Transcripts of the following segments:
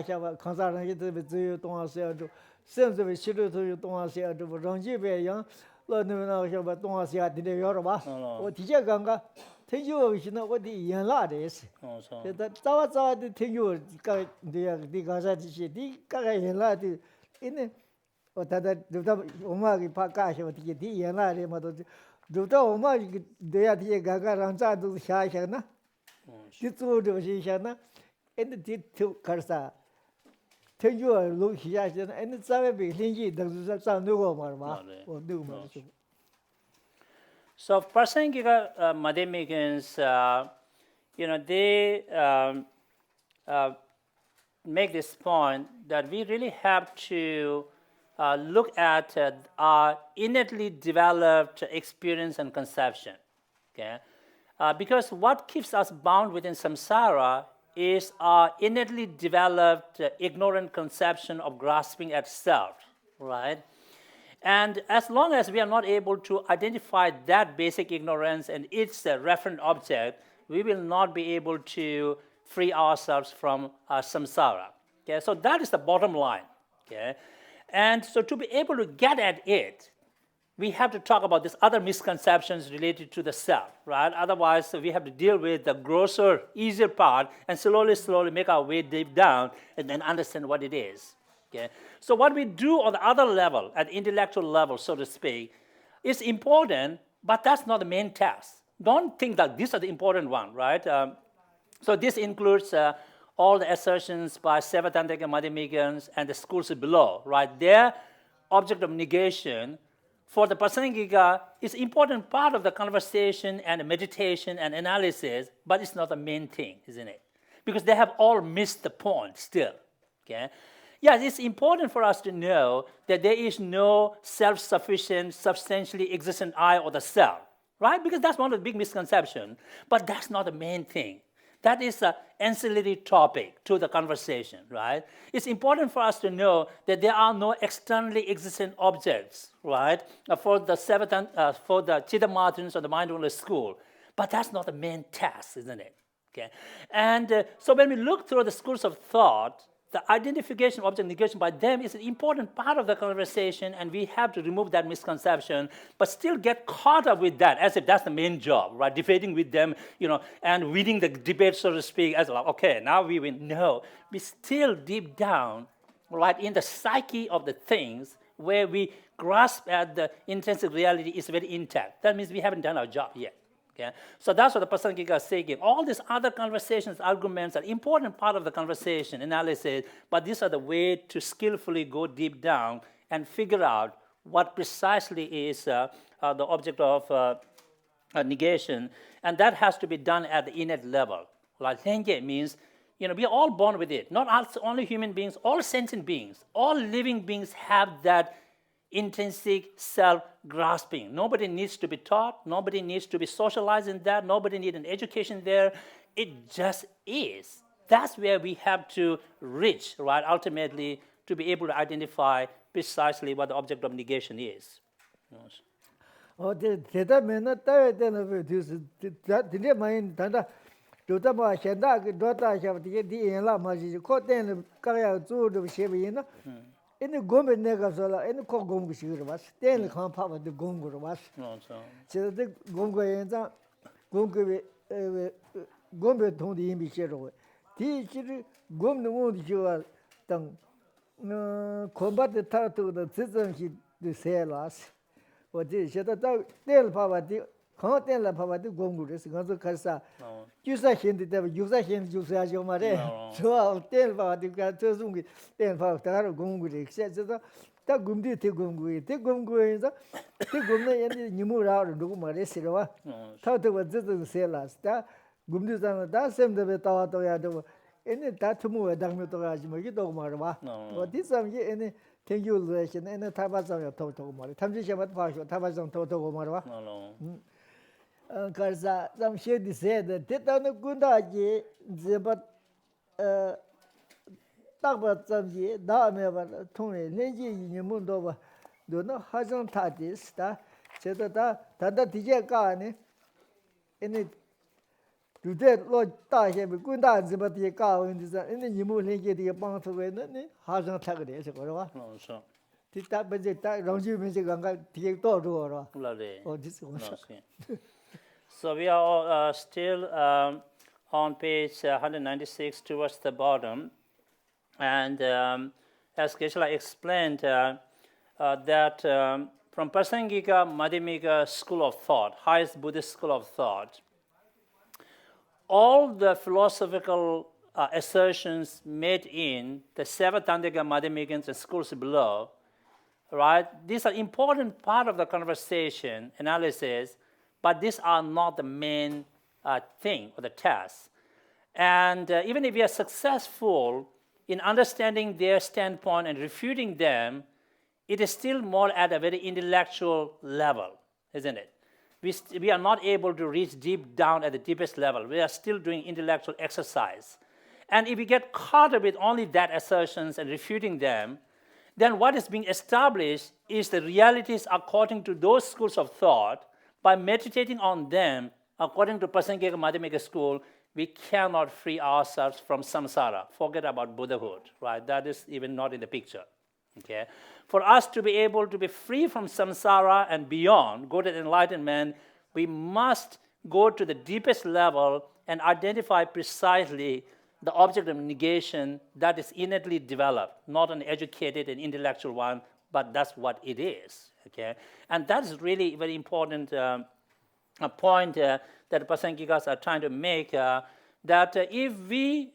下吧，康萨人一直只有东亚西亚州，甚至于西头有东亚西亚州，让这边样，老那下吧，东亚西亚地里要了吧？我提前刚刚，挺久些呢，我的眼拉的是，这早的挺久，刚的刚才这些的，刚刚眼拉的，因为我我们给怕干些，我的眼拉的嘛都，我们对呀，刚刚让咱都下下呢，的做这些下呢，因为就开始。听说录下去，那咱们北京人都是上那个嘛，我那个嘛是。So Prasangika Madhyamikans, they make this point that we really have to look at our innately developed experience and conception. Okay, because what keeps us bound within samsara is our innately developed ignorant conception of grasping at self, right? And as long as we are not able to identify that basic ignorance and its referent object, we will not be able to free ourselves from samsara. Okay, so that is the bottom line. Okay, and so to be able to get at it, we have to talk about these other misconceptions related to the self, right? Otherwise, we have to deal with the grosser, easier part and slowly make our way deep down and then understand what it is. Okay? So what we do on the other level, at the intellectual level, so to speak, is important, but that's not the main task. Don't think that these are the important one, right? So this includes all the assertions by Sevatantrika Madhyamikans and the schools below, right? Their object of negation for the Prasangika is an important part of the conversation and meditation and analysis, but it's not the main thing, isn't it? Because they have all missed the point still. Okay? Yes, it's important for us to know that there is no self-sufficient, substantially existent I or the self, right? Because that's one of the big misconceptions, but that's not the main thing. That is an ancillary topic to the conversation, right? It's important for us to know that there are no externally existent objects, right, for the Chittamartins or the mindfulness school. But that's not the main task, isn't it? Okay. And so when we look through the schools of thought, the identification of object negation by them is an important part of the conversation, and we have to remove that misconception, but still get caught up with that as if that's the main job, right? Debating with them, and winning the debate, so to speak, as like, okay, now we win. No, we still deep down, right, in the psyche of the things where we grasp at the intrinsic reality is very intact. That means we haven't done our job yet. Okay? So that's what the Prasangika is saying. All these other conversations, arguments are important part of the conversation, analysis, but these are the way to skillfully go deep down and figure out what precisely is the object of negation, and that has to be done at the innate level. Like Lenge means, we are all born with it. Not only human beings, all sentient beings, all living beings have that intrinsic self-grasping. Nobody needs to be taught. Nobody needs to be socialized in that. Nobody needs an education there. It just is. That's where we have to reach, right, ultimately, to be able to identify precisely what the object of negation is. Ini gombe nega sola, ini ko gongu shigur was. Ten khan papa de gongu was. So the gongu yenza, gombe tong di imbi shiro. Ti chiri gom no mo di jiwa tang combat the tattoo the citizen he the sailors. What is she that ten papa di khan ten la papa di gongu is ganzo kasa. Jusa hindi de jusa hindi jusa jo mare. So ten papa di ka tsungi ten papa taro gongu de se ta gumdi te gongu is te gomne yani nimu ra ru mare sirwa. Ta to was the sailors ta gumdi san da sem de ta to ya do. Any that to move a dang to Rajima, you don't matter. What this some any thank you relation and a tabas on your total money. Tamjisha partial tabas on total mara. Because some shady said that Titan Gundaji, but Tabat some ye, Dame, Tony, Nenji in your mundo, do not hasn't touch this, said that Tata Tija Gani, any 如在老大下面滚大子把地搞问题是，那你们连接的帮助为那还是他个的是个是吧？So, 这大本这大让居民这个个地到处是吧？ lovely. 哦，这是我说。 So we are still on page 196 towards the bottom. And as Geshe explained, that from Prasangika Madhyamika school of thought, highest Buddhist school of thought, all the philosophical assertions made in the Savatandika Madhyamikans and schools below, right? These are important part of the conversation, analysis, but these are not the main thing or the task. And even if we are successful in understanding their standpoint and refuting them, it is still more at a very intellectual level, isn't it? We are not able to reach deep down at the deepest level. We are still doing intellectual exercise. And if we get caught up with only that assertions and refuting them, then what is being established is the realities according to those schools of thought. By meditating on them, according to Prasangika Madhyamika school, we cannot free ourselves from samsara. Forget about Buddhahood, right? That is even not in the picture. Okay? For us to be able to be free from samsara and beyond, go to enlightenment, we must go to the deepest level and identify precisely the object of negation that is innately developed, not an educated and intellectual one, but that's what it is. Okay? And that's really very important a point that Prasangikas are trying to make, that if we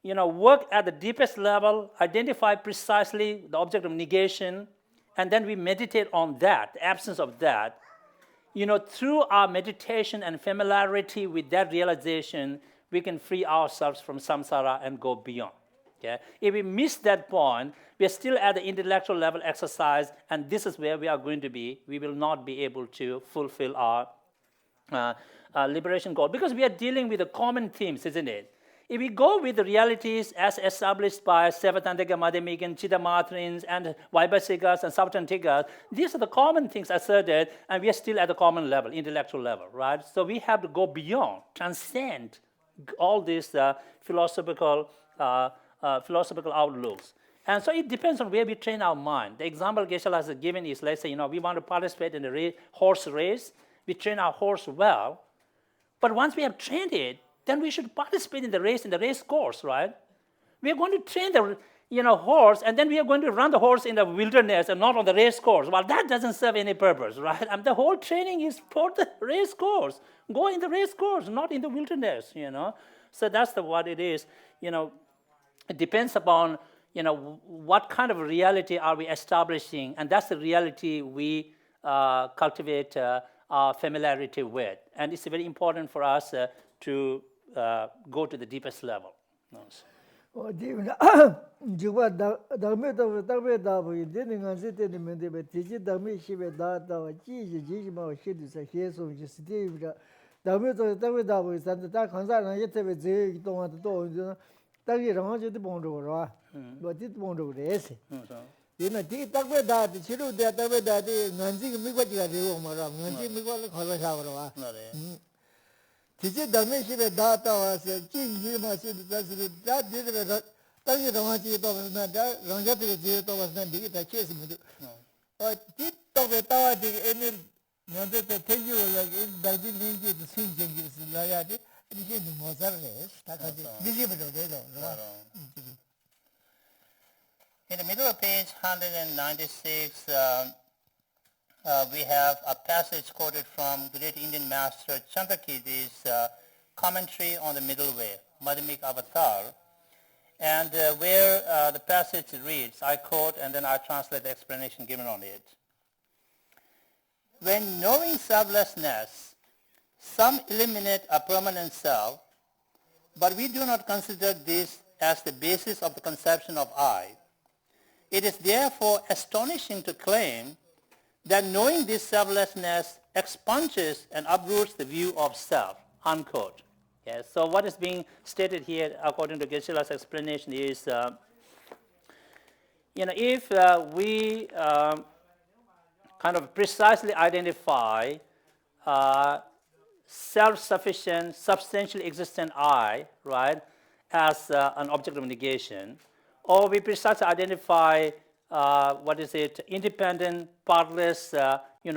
work at the deepest level, identify precisely the object of negation, and then we meditate on that, the absence of that, through our meditation and familiarity with that realization, we can free ourselves from samsara and go beyond. Okay? If we miss that point, we are still at the intellectual level exercise, and this is where we are going to be. We will not be able to fulfill our liberation goal, because we are dealing with the common themes, isn't it? If we go with the realities as established by Savatandika Madhyamikan, Chittamatrins, and Vaibhasikas and Savatrantikas, these are the common things asserted, and we are still at the common level, intellectual level, right? So we have to go beyond, transcend all these philosophical outlooks. And so it depends on where we train our mind. The example Geshe has given is, let's say, we want to participate in a horse race. We train our horse well. But once we have trained it, then we should participate in the race course, right? We are going to train the horse, and then we are going to run the horse in the wilderness and not on the race course. Well, that doesn't serve any purpose, right? The whole training is for the race course. Go in the race course, not in the wilderness, So that's what it is. It depends upon, what kind of reality are we establishing, and that's the reality we cultivate our familiarity with. And it's very important for us to go to the deepest level. Tiji dhammi shibe dhata wase, jinji ma shibe dhasiri, dha dhidhve dha, tangi rama chi tobe na, dha rangjatiga chi tobe na, digi dha chesi mudu. Ti tobe tawa digi eni, nante te tenji wo yagi, dharji lingi dhi sin jengi si layadi, eni shi ni mozar res, takaji, digi mudu dedo. In the middle of page 196, we have a passage quoted from great Indian master Chandrakirti's commentary on the middle way, Madhyamik Avatar, and where the passage reads, I quote, and then I translate the explanation given on it. When knowing selflessness, some eliminate a permanent self, but we do not consider this as the basis of the conception of I. It is therefore astonishing to claim that knowing this selflessness expunges and uproots the view of self, unquote. Okay, so what is being stated here, according to Geshe-la's explanation, is, if we kind of precisely identify self-sufficient, substantially existent I, right, as an object of negation, or we precisely identify independent, partless,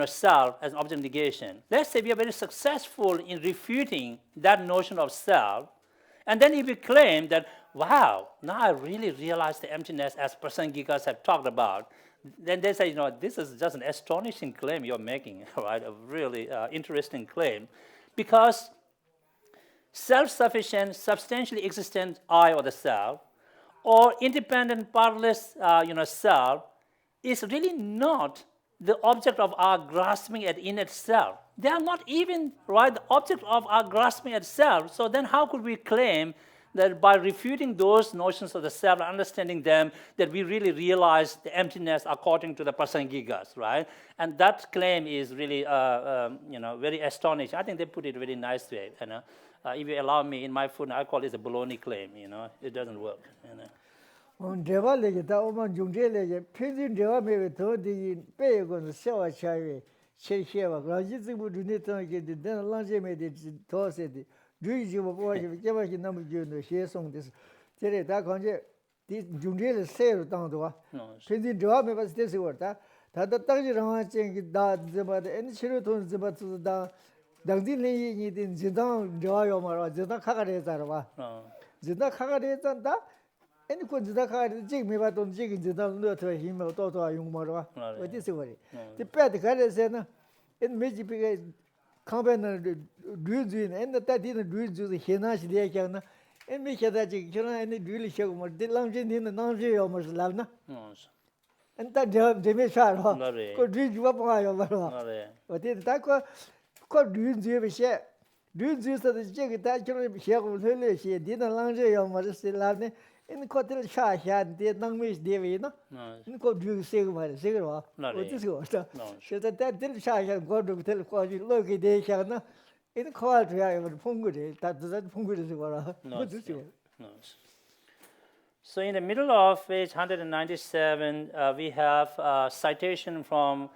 self as an object of negation. Let's say we are very successful in refuting that notion of self, and then if we claim that, wow, now I really realize the emptiness as Prasangikas have talked about, then they say, this is just an astonishing claim you're making, right? A really interesting claim, because self-sufficient, substantially existent I or the self, or independent, partless, self, is really not the object of our grasping at in itself. They are not even, right, the object of our grasping at self. So then how could we claim that by refuting those notions of the self and understanding them, that we really realize the emptiness according to the Prasangikas, right? And that claim is really, very astonishing. I think they put it very nicely. If you allow me, in my food, I call it a baloney claim. It doesn't work. Deva lege da oman jungje lege pinjin deva mewe to di pe gon sewa chawe che chewa raji zibu dune to ge de den lanje me de to se de lui ji bo bo ji ge ba ji nam ju no xie song de tere da kanje di jungje le se ru dang do pinjin deva me ba de se wo da da da ji rang chen gi da ze ba de en chiru ton ze ba zu da dang din le yi din ji dang deva yo ma ra ji da kha ga de za ra ba ji da kha ga de za da anyคนจะขายจริงไม่ว่าตรงจริงจะต้องเลือกเธอหิมเอาตัวยุงมาหรอวะว่าที่สุดเลยที่แปดที่ขายได้เสร็จนะอันไม่จีบไปข้างเป็นนั่นดูจีนอันนั้นแต่ที่นั่นดูจีนเห็นน่าสิเดียกันนะอันไม่ใช่แต่จริงฉะนั้นอันนี้ดูลิเชกมาที่หลังจีนที่นั่นนั่งจีเอามาสลับนะอันแต่เดี๋ยวไม่ใช่หรอก็ดูจีว่าปังเอามาหรอว่าที่แต่ก็ดูจีไปเช่ดูจีสุดที่จริงแต่ฉะนั้นเชื่อคนเลยเชื่อที่นั่นหลังจีเอามาสลับเนี่ยin ko tel sha sha de nang mis de we no in ko du se ma se ro o ti so sta se ta tel sha sha go du tel ko ji lo ki de sha no in ko al ya phong gu de ta phong gu de se ra o ti so. So in the middle of page 197, we have a citation from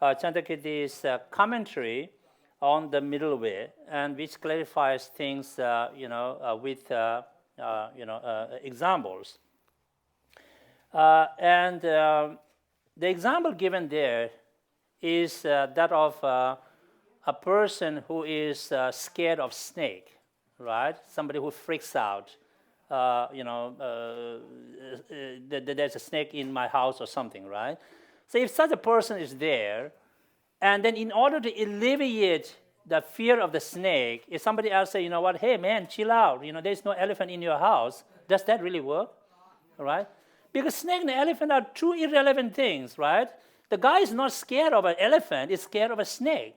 Chandrakirti's commentary on the middle way, and which clarifies things, with examples. And the example given there is that of a person who is scared of snake, right? Somebody who freaks out, there's a snake in my house or something, right? So if such a person is there, and then in order to alleviate the fear of the snake, if somebody else say, hey man, chill out, there's no elephant in your house, does that really work? All right? Because snake and elephant are two irrelevant things, right? The guy is not scared of an elephant, he's scared of a snake.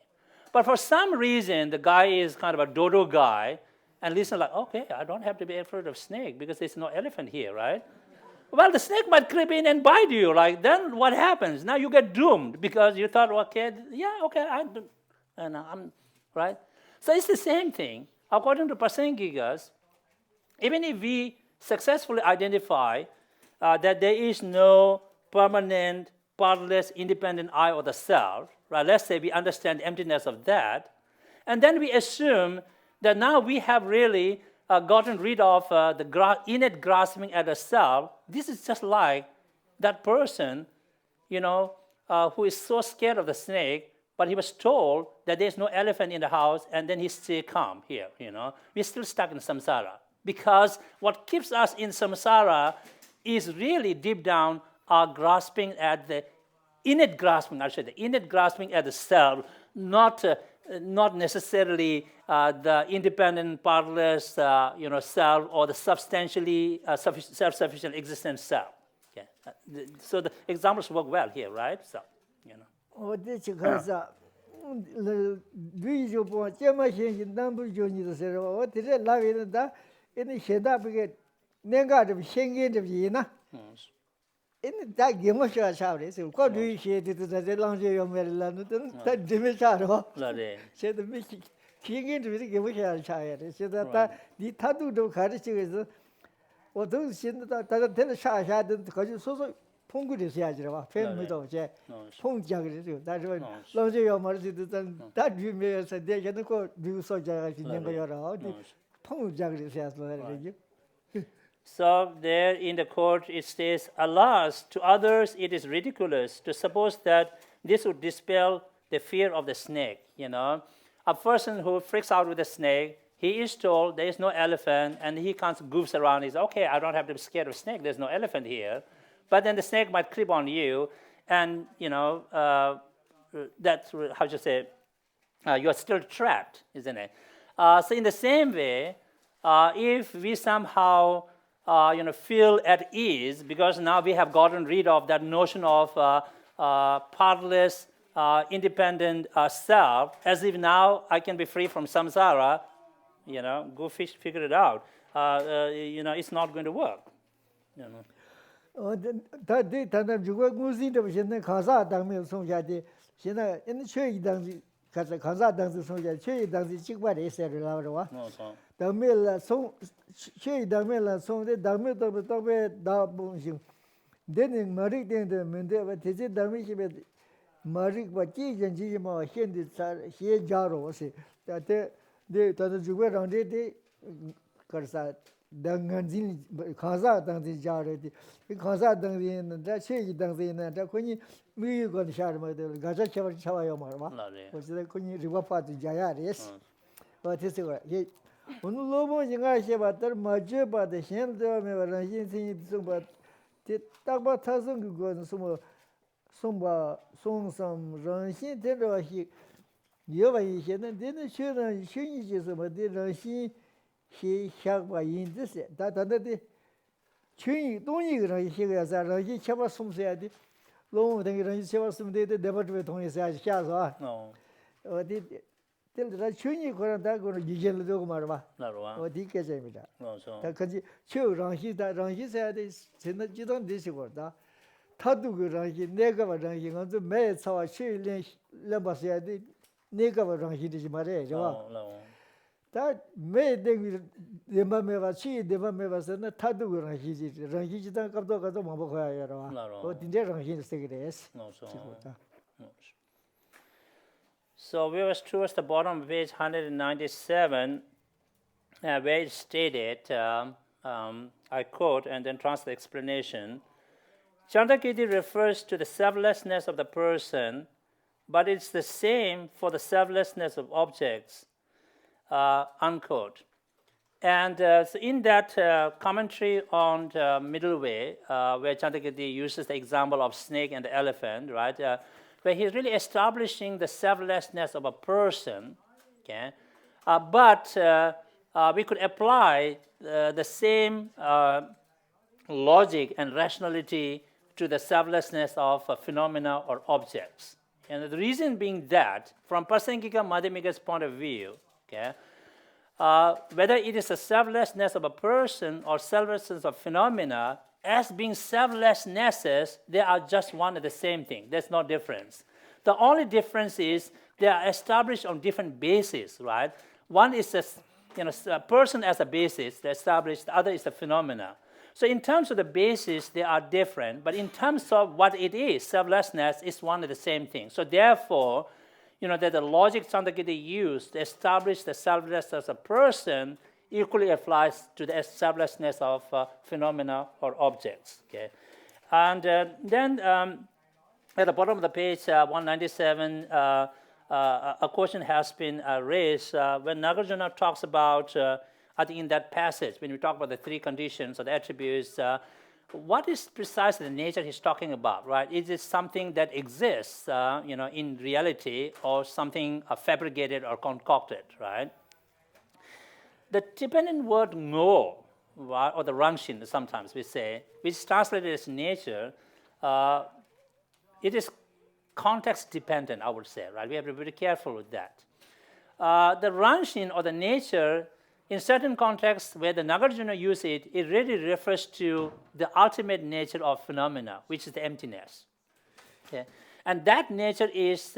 But for some reason, the guy is kind of a dodo guy, and listen like, okay, I don't have to be afraid of snake because there's no elephant here, right? Well, the snake might creep in and bite you, like, then what happens? Now you get doomed because you thought, okay, I'm right? So it's the same thing. According to Prasangikas, even if we successfully identify that there is no permanent, partless, independent I or the self, right? Let's say we understand the emptiness of that, and then we assume that now we have really gotten rid of the innate grasping at the self. This is just like that person, who is so scared of the snake, but he was told that there's no elephant in the house, and then he's still calm here, We're still stuck in samsara. Because what keeps us in samsara is really deep down our grasping at the innate grasping, the innate grasping at the self, not necessarily the independent, partless, self, or the substantially self-sufficient existent self. Okay? So the examples work well here, right? So, 我这去看啥，旅游不，这么现在南部就你的时候，我这这那边的他，因为现在不个，年个这现金这边呢，因为他给我说啥的，是过旅游的这这浪费要买了，那他这边啥的吧？现在没现金这边给我说啥呀的，现在他都看的这个是，我都现在他他啥的，可就说 퐁구리 해야지 봐. 팬미도 제 퐁작이죠. 다시 어. 로제요 말지도 다 주면서 내가 놓고 미우서자가 있는 거여라. 어디 퐁작이 해야지 그러지. So there in the court it says, alas, to others it is ridiculous to suppose that this would dispel the fear of the snake. A person who freaks out with a snake, he is told there is no elephant, and he can't goofs around. He's okay, I don't have to be scared of snake. There's no elephant here. But then the snake might creep on you, and that's how you say, you are still trapped, isn't it? So in the same way, if we somehow feel at ease because now we have gotten rid of that notion of partless, independent self, as if now I can be free from samsara, go figure it out. It's not going to work. 다들 다들 누가 무슨도现在 가사 당면 송자지 现在 최이 당시 가사 당시 송자 최이 당시 직발에 있어요 라고와 당면라 송 최이 당면라 송데 당면도 또베 다봉신 되는 말이 되는데 문제가 대체 당면이면 말이 받기 전지 뭐 현대 해 자로서 다들 네 다들 누가 랑데 가사 당간진 가사 당시 자르디 가사 당시는 다 체기 당시는 다 거기 미국은 샤르마들 가자 차와요 말마 그래서 거기 리바파도 자야레스 어디서 이 오늘 로보 지가 해봤더 맞아 봐도 현대에 와라 신신이 좀 봐. 딱봐 타선 그거는 뭐 송바 송섬 런신 되러히 여와 이제는 되는 쉬는 신이지서 뭐 런신 시 샤과 인듯이 다다데 춘이 돈이 그런 시가서 런신 쳐봐 숨어야 돼. 너무 되게 런신 쳐봐 숨면 돼. 내버려 동의해야지 샤서. 어디 들다 춘이 그런다 그런 기jel도 말아. 어디 깨집니다. 다 그지 런신다 런신해야 돼. 진짜 지도 되시고다. 타도 그 런신 내가 봐 런신 먼저 매 차와 쉬는 레버서야 돼. 내가 봐 런신이지 말이야. 다 매대기 대마매가 치 대마매가서는 타도 런신이 런신이다 갑도 가도 뭐 먹어야 해라. 어딘데 런신이 세그레스. So we was towards the bottom of page 197, where it stated, I quote and then translate the explanation, Chandrakirti refers to the selflessness of the person, but it's the same for the selflessness of objects, unquote. And so in that commentary on the middle way, where Chandrakirti uses the example of snake and the elephant, right, where he's really establishing the selflessness of a person, okay? But we could apply the same logic and rationality to the selflessness of phenomena or objects. And the reason being that, from Prasangika Madhyamika's point of view, okay, whether it is the selflessness of a person or selflessness of phenomena, as being selflessnesses, they are just one and the same thing. There's no difference. The only difference is they are established on different bases, right? One is a person as a basis, they established. The other is the phenomena. So in terms of the basis, they are different. But in terms of what it is, selflessness is one and the same thing. So therefore, that the logic Chandrakirti used to establish the selflessness of a person equally applies to the selflessness of phenomena or objects. Okay, and then at the bottom of the page 197, a question has been raised when Nagarjuna talks about, I think in that passage, when we talk about the three conditions or the attributes, what is precisely the nature he's talking about, right? Is it something that exists, in reality, or something fabricated or concocted, right? The Tibetan word ngo, or the rangshin, sometimes we say, which is translated as nature, it is context dependent, I would say, right? We have to be very careful with that. The rangshin or the nature, in certain contexts where the Nagarjuna use it, it really refers to the ultimate nature of phenomena, which is the emptiness. Okay? And that nature is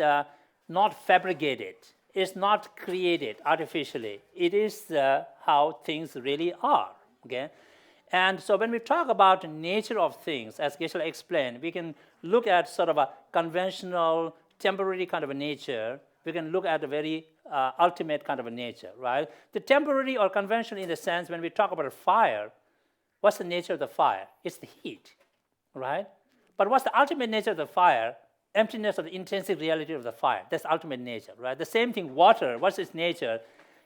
not fabricated. It's not created artificially. It is how things really are. Okay? And so when we talk about the nature of things, as Geshe explained, we can look at sort of a conventional, temporary kind of a nature. We can look at a very ultimate kind of a nature, right? The temporary or conventional in the sense when we talk about a fire, what's the nature of the fire? It's the heat, right? But what's the ultimate nature of the fire? Emptiness of the intrinsic reality of the fire. That's ultimate nature, right? The same thing, water, what's its nature?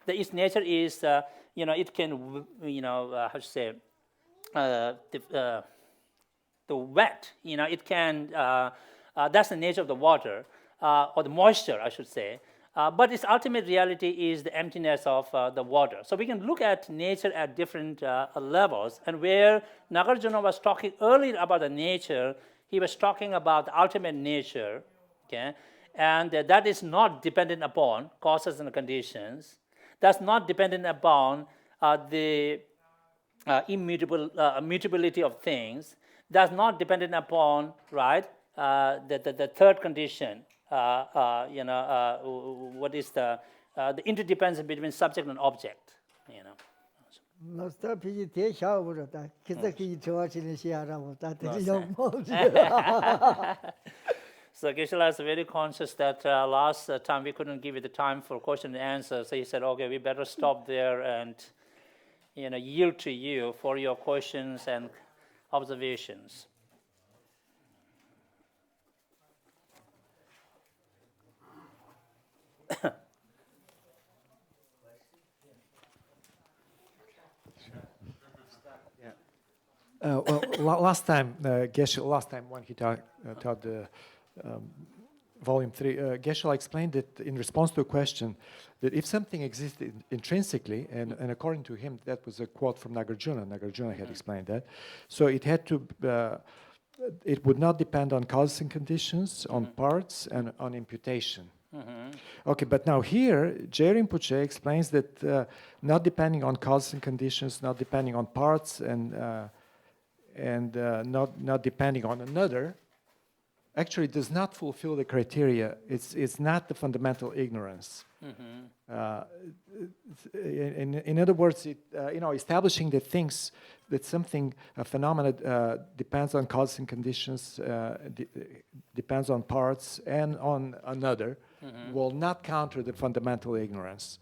Its nature is, it can, how to say, the wet, it can, that's the nature of the water, or the moisture, I should say. But its ultimate reality is the emptiness of the water. So we can look at nature at different levels. And where Nagarjuna was talking earlier about the nature, he was talking about the ultimate nature, okay? And that is not dependent upon causes and conditions. That's not dependent upon the immutability of things. That's not dependent upon, right, the third condition, what is the interdependence between subject and object, So Geshe is very conscious that last time we couldn't give you the time for question and answer, so he said, okay, we better stop there and yield to you for your questions and observations. Last time, Geshe, when he taught the volume 3, Geshe explained that in response to a question, that if something existed intrinsically, and according to him, that was a quote from Nagarjuna. Nagarjuna had explained that. So it had to, it would not depend on causes and conditions, on parts, and on imputation. Okay, but now here, Gyeltsen Rinpoche explains that not depending on causes and conditions, not depending on parts, and not depending on another, actually does not fulfill the criteria. It's not the fundamental ignorance. In other words, establishing that things, that something, a phenomena depends on causes and conditions, depends on parts and on another, will not counter the fundamental ignorance.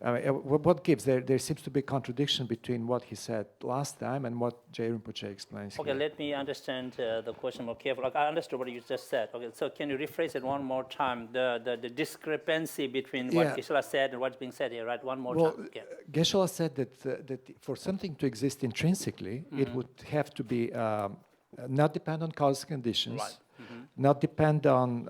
What gives? There seems to be a contradiction between what he said last time and what Gyeltsen Rinpoche explains Okay, here. let me understand the question more carefully. I understood what you just said. Okay, so can you rephrase it one more time? The discrepancy between what Geshe said and what's being said here, right? One more time. Okay. Geshe said that for something to exist intrinsically, it would have to be not depend on causes and conditions, Right. not depend on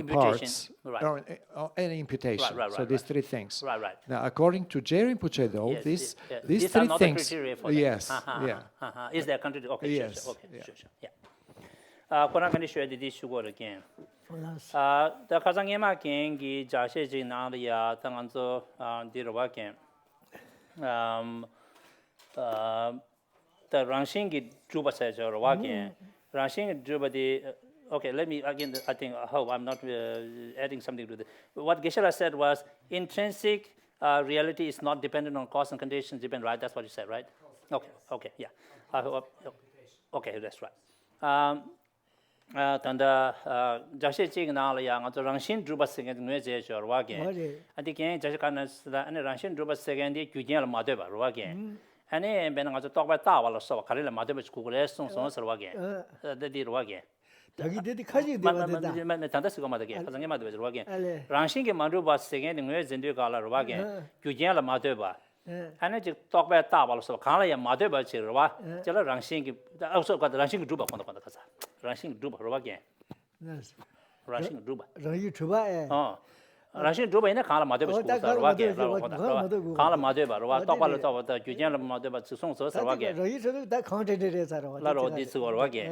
parts, right. or any imputation. Right, so these three things. Right, right. Now, according to Gyeltsen Rinpoche, though, Yes, these these three are not things. the criteria for that. Yes, yeah. Is there a contradiction? Okay, Yes, sure. Okay, yeah. sure. Yeah. Kona kani shwe di shu go again. Da kazang yema ken gi jashe ji na ya tanganzo di ro ken. The rangshin gi juba sa jo ro ken. Rangshin juba di okay, let me again. I think I hope I'm not adding something to this. What Geshe said was intrinsic reality is not dependent on cause and conditions. Right? That's what you said, right? Okay, yeah. Okay, that's right. Tanda Geshe ching na la yang to rangshin druba second nwe je jor wa gen. Ati ken Geshe kana da ane rangshin druba second di gyujen la ma de ba ro gen. Ane ben nga to tok ba ta wa la so kare la ma de ba ku le song song so wa gen. Da di ro gen. 저기 되게 커지 되다. tanda sigo ma de ge khazang ma de ro ge rangshin ge mandu ba segen de ngwe zen de ga la ro ba ge gyujen la ma de ba ane ji tok ba ta ba lo so khan la ya ma de ba chi ro ba je la rangshin ge also ga rangshin ge du ba kon da khaza rangshin ge du ba ro ba ge rangshin ge du ba 저기 주바에. rangshin du ba ina khan la ma de ba chi ko sa ro ba ge khan la ma de ba ro ba tok ba la tok ba gyujen la ma de ba chi song so sa ro ba ge 저기 저도 다 카운터들에 살아. la ro di su ro ba ge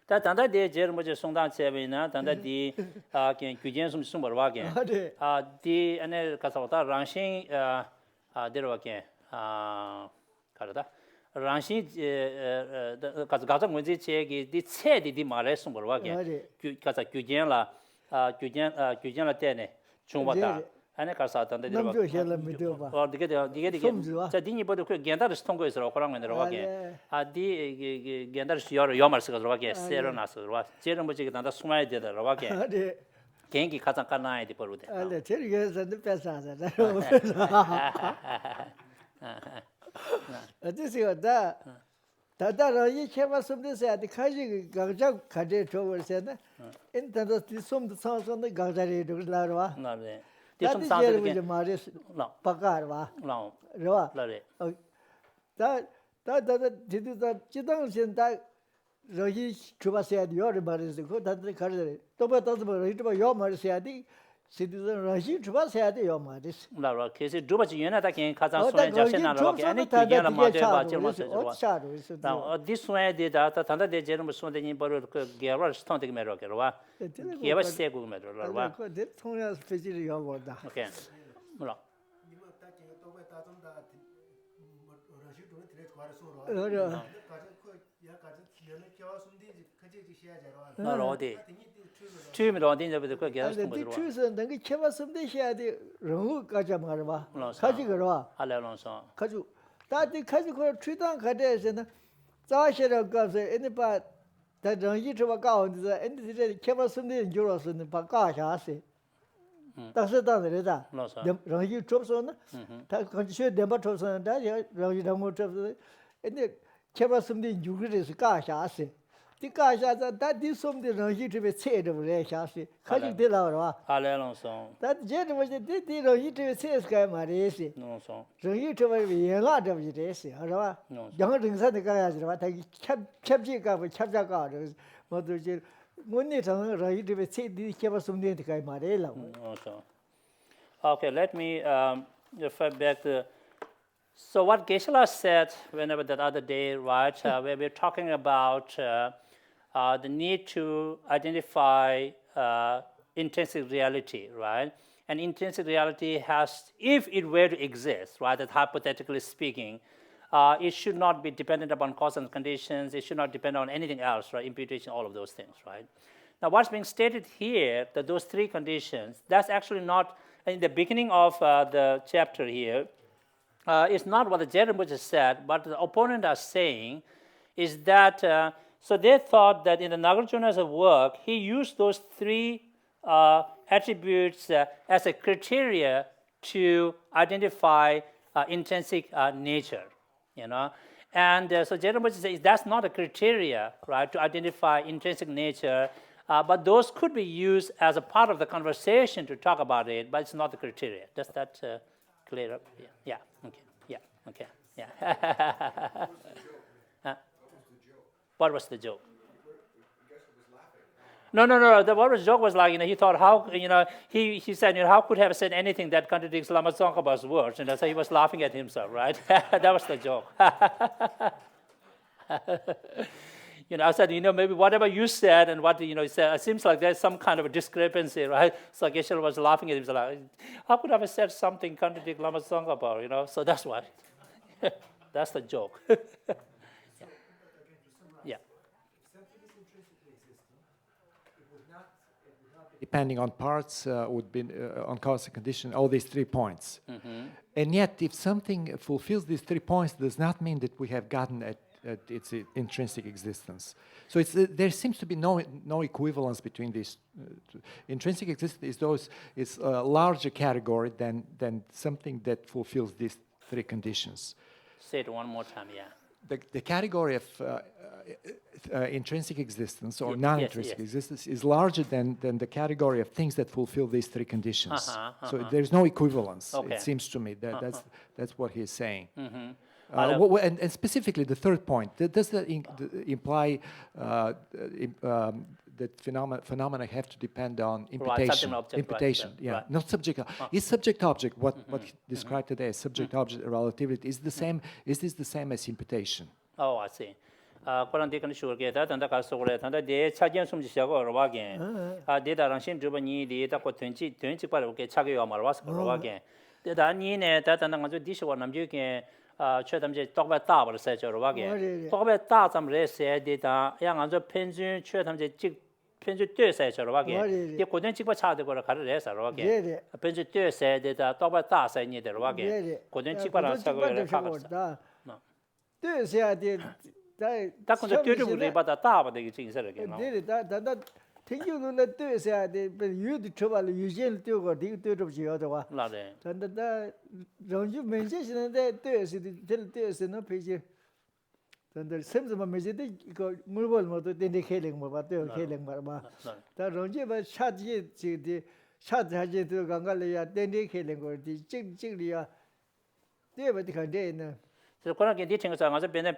다 단다 데 제르 뭐제 송단 체베나 단다 디 겐 규젠 숨 숨버 와게 디 안에 가서다 랑신 데르와게 가르다 랑신 가서 문제 체기 디 체디 디 말에 숨버 와게 가서 규젠라 때네 중바다 안에 가서 단데 남조 헬라 미도 봐. 디게 섬주와. 자 디니보도 그 겐다르 통고에서 그런 거 들어가게 네. 아디 겐다르 요 말스가 들어가게 세로나서 들어와 제는 뭐지 단다 숨어야 되다 들어가게 네. 개인기 가장 까나야 돼 버르데 알레 저기서 뺏어서. 어디서 다다로 이 해봤으면서 아디 가지 강자 가지 저월세나 인터넷 뒤섬도 상선의 강자리 들라와. 나네 다디 디섬 제르 상세게 이제 말이스 나 바가와. 나 러와. 라레 다다다 지도다 지당신 다 러히 주바세야 요르 말이스 그 다들 가르래. 또바다도 러히도 요 말이야 디 시디도 러히 주바세야 요 말이스. 나라 계속 두바지 연하다 개 가장 손에 잡세나 라게 아니 다 그게나 맞아 맞아 어차로 있어. 나 디스와에 데다 단다 데제는 무슨 데니 버르 그 게럴 스톤데 메로게로와 게바 세고 메로라와 그 통해서 페이지를 요거다. 오케이 몰라 나라 어디 취미로 어디 이제 그 게스 좀 근데 들어와 추선 내가 쳐봤으면 해야 돼. 롱까지 말아. 몰라서. 가지 그러와. 알레론서 가지고 다들 가지고 취당 가대에서는 자셔를 가서 애니바 다 정이 좀 가운데서 애니들이 쳐봤으면 줄었으면 바까샤세. 다스다는데다. 몰라서 정이 접서는 다 같이 내가 접서는 다 정이 너무 접서. 애니 쳐봤으면 줄그래서 까샤세. 디까샤자 다 디솜데 정이 좀 체르브래 샤세. 가지 되라와. 알레론서 다 제대로 디 정이 좀 체스가 말이지. 노서 정이 좀 연락 좀 이래서 알아. 영어 등산에 가야지 봐. 다 캡지가 뭐 캡자가 뭐도 이제 뭔일 정을 정이 좀 체디 캡었으면 되니까 말이라. also okay let me refer back to so what Geshe said whenever that other day right where we're talking about the need to identify intrinsic reality right and intrinsic reality has if it were to exist right that hypothetically speaking it should not be dependent upon cause and conditions it should not depend on anything else right imputation all of those things right now what's being stated here that those three conditions that's actually not in the beginning of the chapter here it's not what the Gyeltsen said, but the opponent are saying is that, so they thought that in the Nagarjuna's work, he used those three attributes as a criteria to identify intrinsic nature, you know. And so Gyeltsen says that's not a criteria, right, to identify intrinsic nature, but those could be used as a part of the conversation to talk about it, but it's not the criteria. Does that clear up? Yeah. Okay. Yeah. Okay. Yeah. What was the joke? No. What was the joke was like, he thought how, he said, how could have said anything that contradicts Lama Tsongkhapa's words? And so he was laughing at himself, right? That was the joke. I said, maybe whatever you said and what, he said, it seems like there's some kind of a discrepancy, right? So Geshe was laughing at himself, like, how could I have said something contradict Lama Tsongkhapa, So that's why. That's the joke. Yeah. Depending on parts, would be on cause and condition, all these 3 points. And yet, if something fulfills these 3 points, does not mean that we have gotten at its intrinsic existence. So there seems to be no equivalence between these. Intrinsic existence is a larger category than something that fulfills these 3 conditions. Say it one more time, yeah. The category of intrinsic existence or non-intrinsic existence is larger than the category of things that fulfill these 3 conditions. So there's no equivalence, it seems to me. That's what he's saying. And specifically, the third point, does that imply that phenomena have to depend on imputation? Right, imputation, right, yeah, right. Not subject. Is subject-object what he described today as subject-object relativity is the same? Is this the same as imputation? Oh, I see. 그런 데 그런 식으로 게다 단다 가서 그래 단다 내 차견 숨지시하고 얼마게 데다랑 신주번이 데다 고 된지 바로 게 차게요 말 와서 얼마게 데다 니네 다단다 가서 디시와 남주게 최담제 똑바 따버려 세죠 얼마게 똑바 따 잠레 세 데다 양 안저 편준 최담제 직 편주 뛰어서 저러게. 맞아요. 이 고전 직접 차도 거라 가르래 저러게. 네네. 편주 뛰어서 되다 또바 따서 이니들 와게. 네네. 고전 직접라 차고를 가거든. 다 나. 뜻해야 돼. 딱 근데 뛰어를 받아 따바 되게 진짜게. 네네. 다 땡겨놓는 뜻해야 돼. 유도 쳐발 유진 뛰고 되게 뛰어지어도 와. 나래. 다 런주 mention인데 뜻은 페이지. 던들 샘스만 메시데 이거 물벌 모두 땡데 켈링 뭐 봐도 켈링 봐. 다 런주 봐 샤지 지디 샤지 들어간가려야 땡데 켈링 거디 찍리야. 네버디 간데는 그래서 그렇게 뒤친거 상가서 변에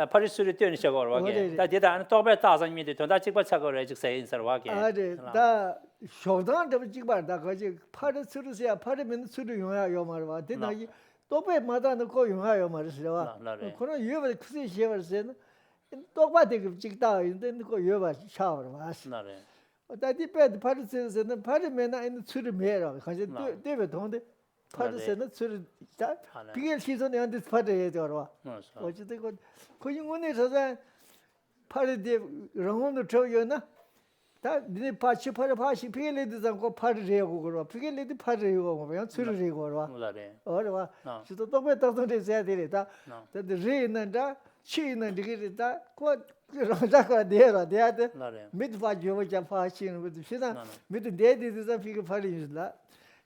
파리스를 뛰는 시작을 와게. 어디지? 다 대다 또바 따서 이미도 돈다 직접 차고를 아직 세 인사를 와게. 아데 다 쇼단도 찍바다 거지 파르 스르세야 파르면 스르 용하요 말와. 대나기 또배 마다는 거 용하요 말이야. 그런 유버 크세 시에버세는 또바 되게 찍다 있는데 그 유버 샤워 와스. 나래. 다디 배드 파르 스르세는 파르면 아니 스르 메라. 가지 대베 동데 파르 스르는 스르 자 비겔 시선에 한테 파르에 들어와. 어쨌든 그 영혼에 저자 파르데 랑원도 저여나 다 니네 파치 피겔레드 잠고 파르레고 그러 피겔레드 파르레고 그러면 스르레고 그러 나래. 어려와 저도 또 배다서 돼야 되다 근데 레는다 치는 되게다 그 랑자가 내라 돼야돼 나래. 미드 파지오 파치는 것도 시다 미드 데디서 피게 파리인다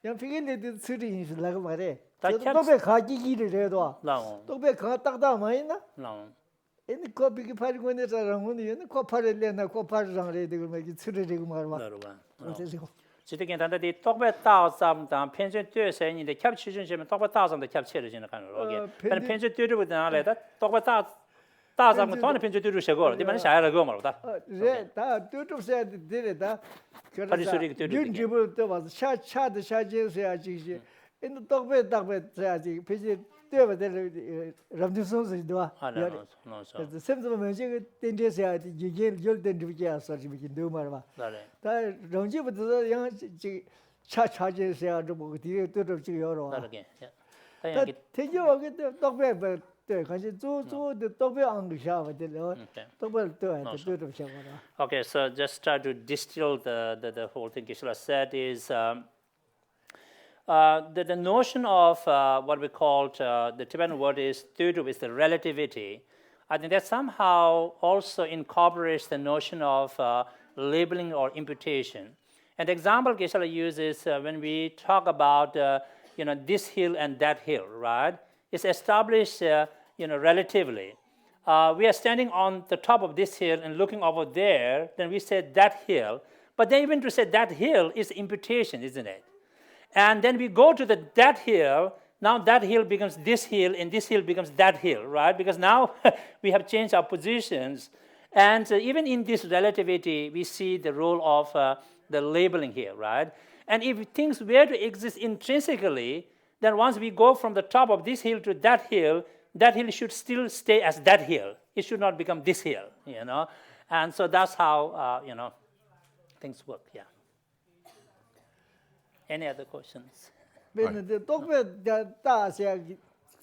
양 피겔레드 스르인다 말해 또배 가지기를 해도 나오. 또배 가 딱다 마이나 나오. ene kopi ki pari ngone sarangoni ene ko pare lena ko pare rangre de ma ki tsure de marwa 나로가. 어째서 지득이 단다디 똑배 따sam다 편전 뛰어서 이제 캡치 주시면 똑배 따sam다 캡치를 지는 가는 거게. 근데 편전 뛰르거든 알아다. 똑배 따sam고 돈은 편전 뛰르 셔고. 디만 샤야라 거 말다. 다 뚜뚜세 데레다 파리소리 뛰르. 윤지부 또 와서 샤차드 샤제세야 지시 ene 똑배 세야지 페지 때버들 람디소스도 알아서. 그래서 샘스만 mention 텐데세야 gyeltsen 디비야 서지비 도마르바 나래. 다 런지부터 양 차차제세야 좀 뒤에 뚜뚜지 여러 나르게. 다 대교하게 떡배 때 같이 조조도 떡배 안 그샤거든 떡배 또 뚜뚜 샤거라. Okay, so just try to distill the whole thing Geshe said is the notion of what we call the Tibetan word is tudu is the relativity. I think that somehow also incorporates the notion of labeling or imputation. An example Geshe uses when we talk about this hill and that hill, right? It's established relatively. We are standing on the top of this hill and looking over there, then we say that hill. But then even to say that hill is imputation, isn't it? And then we go to that hill, now that hill becomes this hill, and this hill becomes that hill, right? Because now we have changed our positions. And even in this relativity, we see the role of the labeling here, right? And if things were to exist intrinsically, then once we go from the top of this hill to that hill should still stay as that hill. It should not become this hill, And so that's how, things work, yeah. Any other questions? 근데 똑배 다시야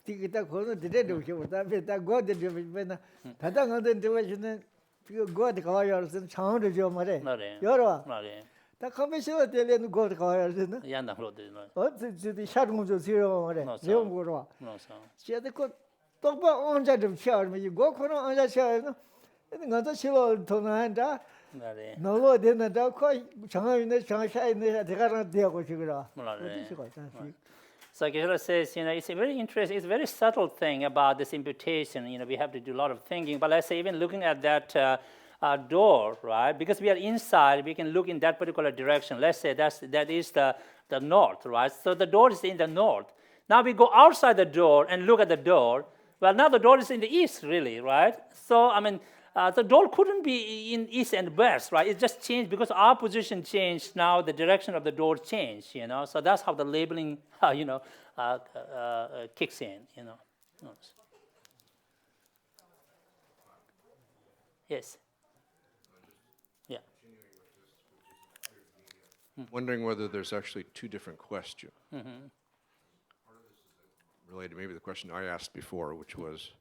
디기다 거는 데데도 쇼다 베다 고데 베나 다당한데 되면은 그 고데 가와요는 창으로 좀 말해. 여러. 다 컨벤셔널 때는 고데 가와요는. 야나로드는. 어디 샤르고 좀 지어 말해. 내용으로. 제가 그 똑배 언제 좀 치아면 이거 코는 언제 치아는 나도 싫어 돈한다. 너무 되는데 거의 정하인데 정하샤인데 대가랑 되고 지그라. So Geshe says, it's a very interesting, it's a very subtle thing about this imputation. We have to do a lot of thinking. But let's say even looking at that door, right? Because we are inside, we can look in that particular direction. Let's say that is the north, right? So the door is in the north. Now we go outside the door and look at the door. Well, now the door is in the east, really, right? So, the door couldn't be in east and west, right? It just changed because our position changed. Now the direction of the door changed, So that's how the labeling, kicks in, Yes. Yeah. Wondering whether there's actually two different questions. Related maybe the question I asked before, which was,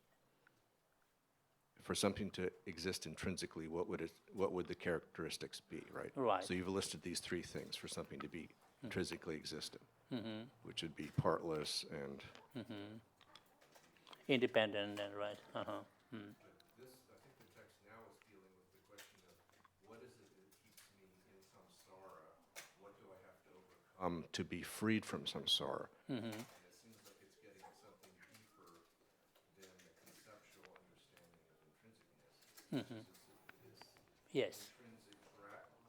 for something to exist intrinsically, what would the characteristics be, right? Right. So you've listed these three things for something to be intrinsically existent, which would be partless and Independent and right. This, I think the text now is dealing with the question of what is it that keeps me in samsara? What do I have to overcome to be freed from samsara? And it seems like it's getting at something deeper than the conceptual understanding of intrinsicness. Yes. Intrinsic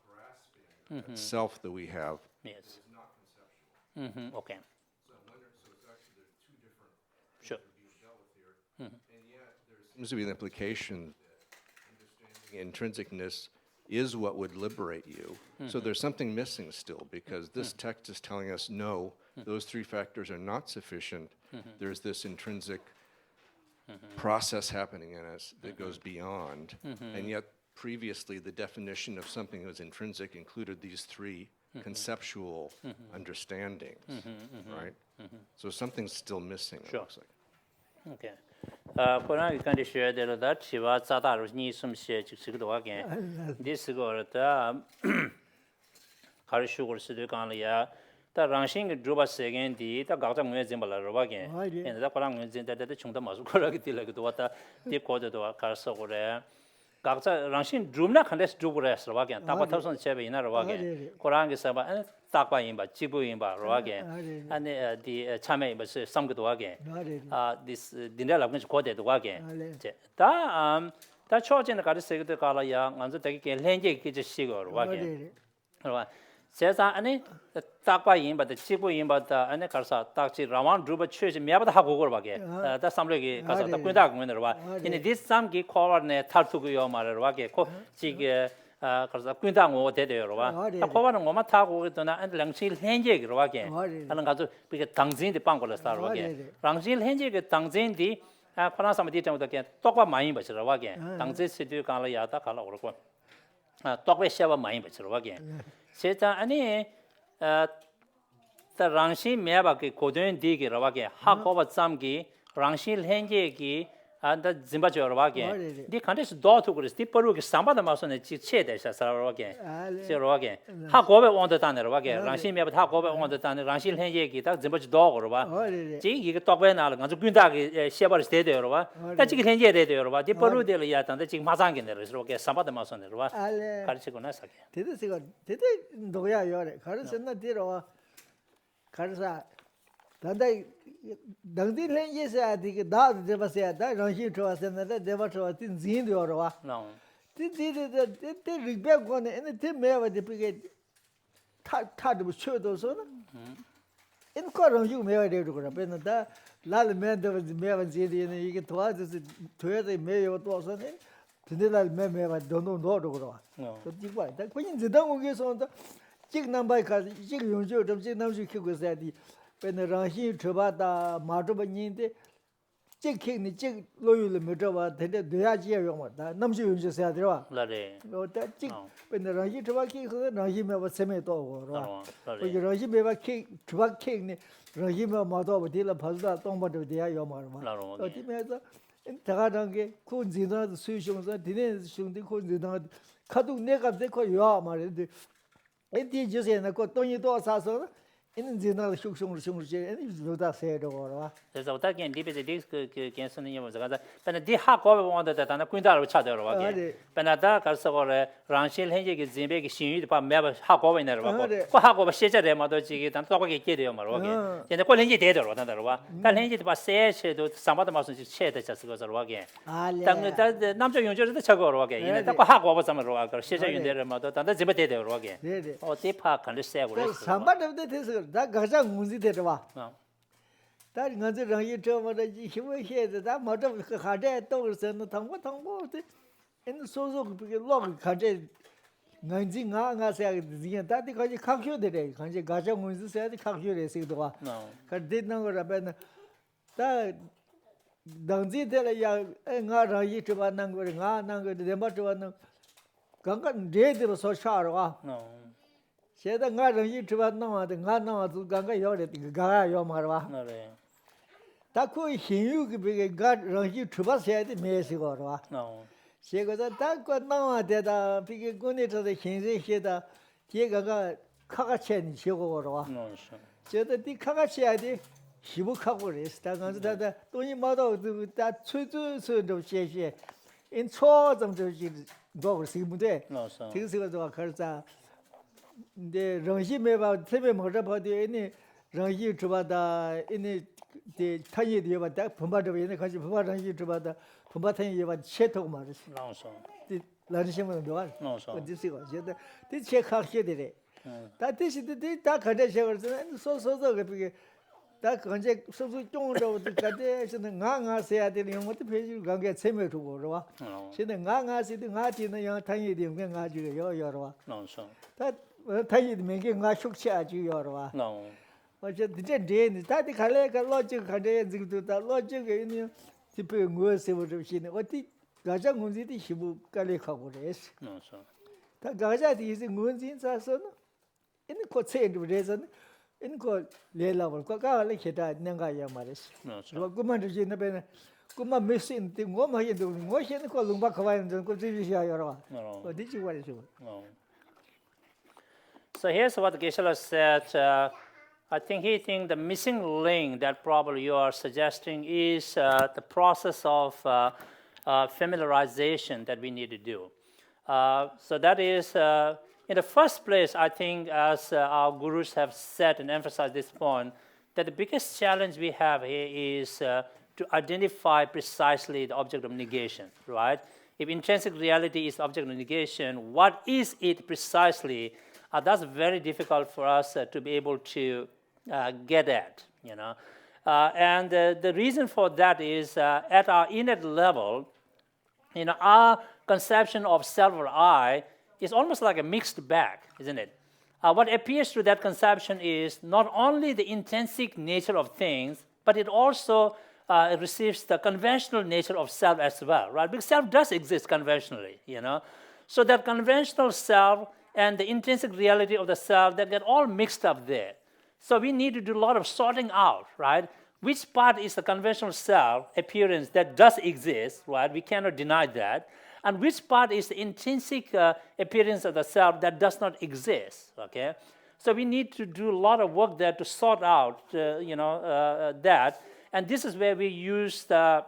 grasping of self that we have Yes. is not conceptual. Okay. So I'm wondering, so it's actually there's two different things Sure. that are being dealt with here, and yet there seems to be an implication that understanding intrinsicness is what would liberate you. So there's something missing still, because this text is telling us, no, those three factors are not sufficient. There's this intrinsic process happening in us that goes beyond, and yet previously the definition of something that was intrinsic included these three conceptual understandings, right? So something's still missing, it Sure. looks like. Okay. 그러나 이간데 쉐데르다 치와 자다로 니숨시에 직식도 하게. 디스고르다 가르슈고를 쓰들 간이야. 다 랑싱 드바 세겐디 다 각자 문제 짐발로 바게. 근데 거랑 문제 때때 중도 마수 거라기 딜라기도 왔다. 디코드도 가서 그래. 각자 랑싱 드rum나 칸데스 드고레스 바게. 다바 터선 제베 이나로 바게. 거랑게 사바 딱바인바 지부인바 로하게. 아니 디 참에 무슨 삼기도 하게. this dinner 그 고대도 하게. 다 초전에 가르세기도 가라야 먼저 되게 렌제 기지 시고로 하게. 그러나 세상 안에 딱바인바 지부인바다 안에 가서 딱지 라완 드루바 취지 미야바다 하고 걸 바게. 다 삼력이 가서 다 군다 군면으로 봐. 이제 this 삼기 코어네 탈투고요 말으로 하게. 코 지게 그래서 군당고 대대로 봐. 다 코바는 뭐만 타고 있더나 안 랑실 현재기로 하게. 하는 가서 그게 당진이 빵거를 따로 하게. 랑실 현재기 당진이 코나사마디 때문에 똑바 많이 버처로 하게. 당진 시드 간을 야다 갈라 그러고. 똑바 셔바 많이 버처로 하게. 세자 아니 다 랑실 매바게 고된 디기로 하게. 하고바 잠기 랑실 현재기 안다 짐바죠로 하게. 디 칸데스 도토 그레스 디 퍼루게 삼바다 마선에 치체데샤 사로 하게. 저로 하게. 하고베 온더 단으로 하게. 랑실 매바 하고베 온더 단에 랑실 현재기 다 짐바죠 도고로 봐. 지 이게 똑바에 나를 가지고 군다게 셔버스 되대요 봐. 다 지금 현재 되대요 봐. 디 퍼루데를 야탄데 지금 마상게 내려서 게 삼바다 마선으로 봐. 가르치고 나서게. 대대시가 대대 노야 요래 가르쳤나 뒤로 가르사 단다 당디 렌예사 디게 다 데바세야 다 랑시 트와세나 데바 트와틴 진도로 와 No. 티 리베고네 에네 티 메와 디피게 타도 쳐도서나 인코 랑시 메와 되고 그래 베는다 랄 메더 메와 지디네 이게 도와서 도야데 메요 도서네 드네랄 메메와 도노 노도 그래 No. 또 디고 다 그냥 지당오게서 직 남바이 가 직 용조 좀 남주 키고 있어야지 베네 랑시 트바다 마토바니데 직 로유를 메저바 데데 돼야지야 용마다 남주 용조서야 들어 라레. 로다 직 베네 랑시 트바키 그 랑시 메바 세메도 그러 라레. 그 랑시 메바 키 트바키네 랑시 메바 마도 디라 발다 동바도 돼야 용마마 라로. 어디면서 다가dan게 콘지나 수용서 디네 수용디 콘지나 카도 내가 데코 요 말인데 에디 주세나 코 돈이 또 사서 있는 지나 흉흉 로다 세도 거라 그래서 어떻게 디베데 디스 그 괜찮은 거 가자. 근데 디 하고베 온더 단에 군다로 찾아로 와게. 근데 가서 거래 랑실 현재기 진베기 신유도 봐 매바 하고베 내려 봐. 그 하고베 시절에 마도 지기 단 똑바게 깨대요 말 와게. 근데 그 현재 대대로 단다로 와. 단 현재도 봐 세체도 삼바도 마선 체대 자스 거서 와게. 당 남쪽 용조도 저거로 와게. 이제 딱 하고베 삼으로 와게. 시절 윤대로 마도 단다 집에 대대로 와게. 네네 디파 간을 세고 그랬어. 삼바도 돼서 다 가장 문제 되더라 다 인간들 랑이 저마다 힘을 해야 다 마도 그 하대 또서는 당고 엔 소소 그게 록 가제 난지 나가서 지금 다들 거기 각효되래 간제 가장 문제 세야 각효를 세도 와 그때는 거라면 다 당지들이야 nga 랑이 저만난 거 nga 난거 데마 저만난 강간 제대로 소샤로 와 세다 nga 랑이 저만난 와도 nga 나와도 강가 요래 가야 요 말와 그래. 다그 힘이 그게 가 런지 주바셔야 돼 메시고로 No. 제가서 다그 나와대다 비게 군에서 힘세시다 제가가 카가첸 시고로 No, sure. 저도 디 카가셔야 돼 희복하고 그랬어 다가서 돈이 마도 다 추주서 좀谢谢 인 초점 저기 뭐 시문데 No, sir. 등서도 그러자 근데 런시 매바 TV 먹어 봐도 이니 런시 주바다 이니 데 타이에 되어봤다 범바도 이니 같이 범바랑시 주바다 범바탕이 예바 채토고 말았어 No, sir. 런시면 뭐가 No, sir. 어디서 저도 데 체크하게 되래 다 대시데 다 가져 세워서 소소소 그게 다 건제 소소 종으로 가데 저는 강아서야 되는 것도 배지 관계 세매 두고 그러와 No. 저는 강아서도 가지는 영 타이에 되면 가지고 여러와 No, sir. 다 타이에 되면 가 숙치 아주 여러와 No. 어제 진짜 제니 다들 갈래가 로직 가데 지금도 다 로직에 있는 집에 무엇을 좀시네 어디 가장 문제도 힘을 갈래하고 그랬어 No, sir. 다 가자디 이제 문제인 사서는 있는 코체에 그래서는 있는 거 레라볼 거가를 해다 내가야 말했어 No, sir. 뭐 그만 주지는 배는 그만 메시인데 뭐 마이도 뭐 해는 거 lumba 가와는 거 지지야 여러 No. 어디지 말이죠 No. So here's what Geshe said. I think he thinks the missing link that probably you are suggesting is the process of familiarization that we need to do. So that is, in the first place, I think, as our gurus have said and emphasized this point, that the biggest challenge we have here is to identify precisely the object of negation, right? If intrinsic reality is object of negation, what is it precisely? That's very difficult for us to be able to get at, you know. And the reason for that is at our innate level, you know, our conception of self or I is almost like a mixed bag, isn't it? What appears to that conception is not only the intrinsic nature of things, but it also receives the conventional nature of self as well, right? Because self does exist conventionally, you know. So that conventional self and the intrinsic reality of the self, that get all mixed up there. So we need to do a lot of sorting out, right? Which part is the conventional self appearance that does exist, right? We cannot deny that. And which part is the intrinsic appearance of the self that does not exist, okay? So we need to do a lot of work there to sort out, that. And this is where we use the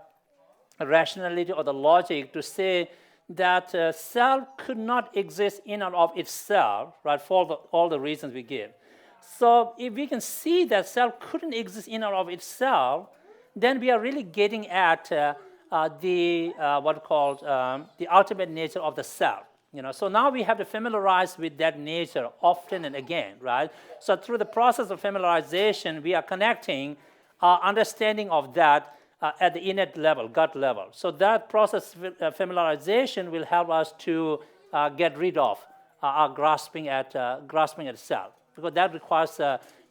rationality or the logic to say that self could not exist in and of itself, right, for all the reasons we give. So if we can see that self couldn't exist in and of itself, then we are really getting at the ultimate nature of the self. You know, so now we have to familiarize with that nature often and again, right? So through the process of familiarization, we are connecting our understanding of that at the innate level, gut level. So that process of familiarization will help us to get rid of our grasping at self, because that requires